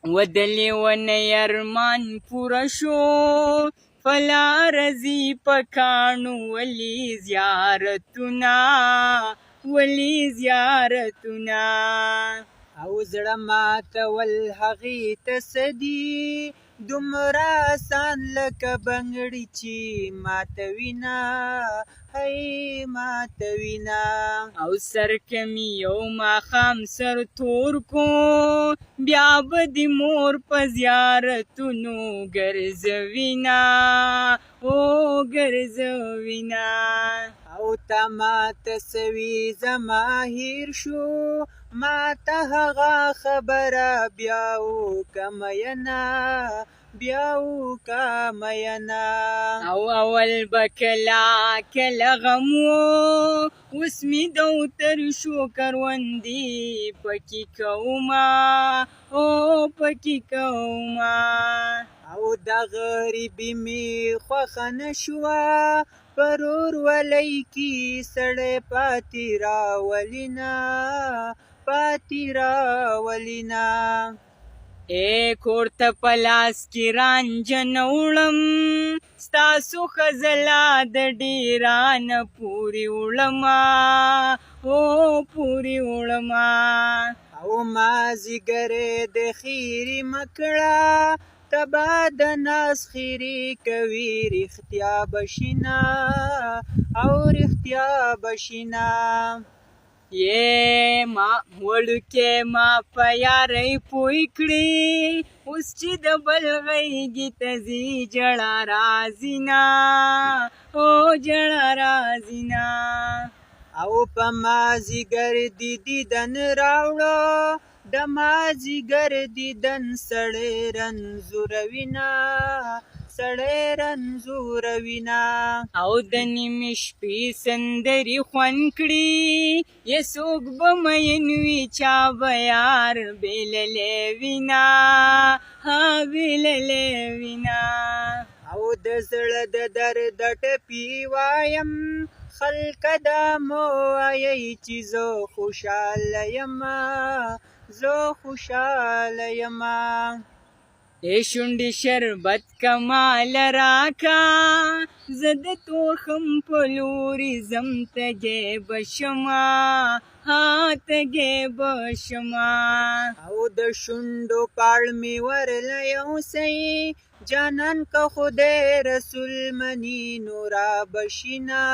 و د لیونۍ ارمان پوره شو فلار ځي په کاڼو ولي زیارتونه او زړه ماتول هغې ته څه دي دومره آسان لکه بنګړي چې ماتوینه ماتوینه او سر که مې یو ماښام سر تور کو بیا به دې مور په زیارتونو ګرځوینه او تا ماته سوي زما هیر شو ماته هغه خبره بیا وکه مینه او اول به کله غم و اوس مې دوتر شو کروندې پکې کومه او د غریبي مې خوښه نه شوه پر ورولۍ کې سړی پاتې راولینه ای کور ته په لاس کې رانجه نه وړم ستاسو ښځله د ډېرانه پورې وړمه او مازدیګر د خیرې مه کړه تبا د ناز خیرې کوي رښتیا به شینه ما وړوکې ما په یارۍ پوی کړي اوس چې د بل غېږې ته ځي ژړا راځي نه او په مازدیګر دې دیدن راوړه د مازدیګر دیدن سړی رنځوروینه او د نیمې شپې سندرې خوند کړي یې څوک به مین وي چا به یار بېللی وینه او د زړه د درد ټپې وایم خلکه دا مو وایئ چې زه خوشحاله یمه ای شونډې شربت کمال راکا زه د توخم په لورې ځم تږی به شمه او د شونډو پاړ مې ورله یوسئ جانان که خدای رسول مني نو را بشینه